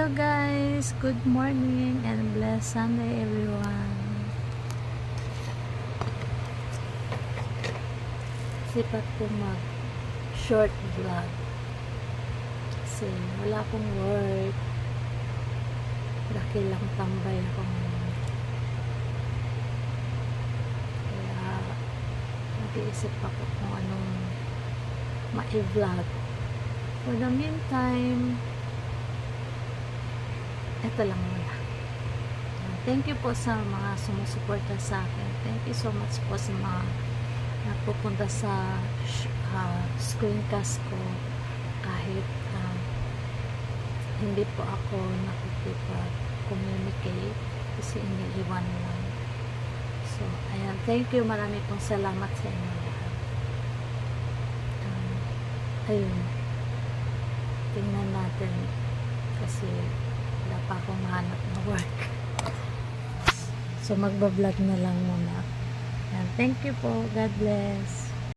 Hello guys, good morning and blessed Sunday everyone. Sipat ko mag short vlog kasi wala akong work, dahil lang tambay ako ngayon. Kaya nag-iisip ako kung anong ma-vlog. For the meantime, ito lang muna. Thank you po sa mga sumusuporta sa akin. Thank you so much po sa mga napupunta sa screencast ko kahit hindi po ako nakikipag-communicate kasi iniiwan lang. So, ayan. Thank you. Marami pong salamat sa inyo lahat. Ayun. Tingnan natin kasi wala pa akong mahanap na work. So, magbablog na lang muna. Ayan. Thank you po. God bless.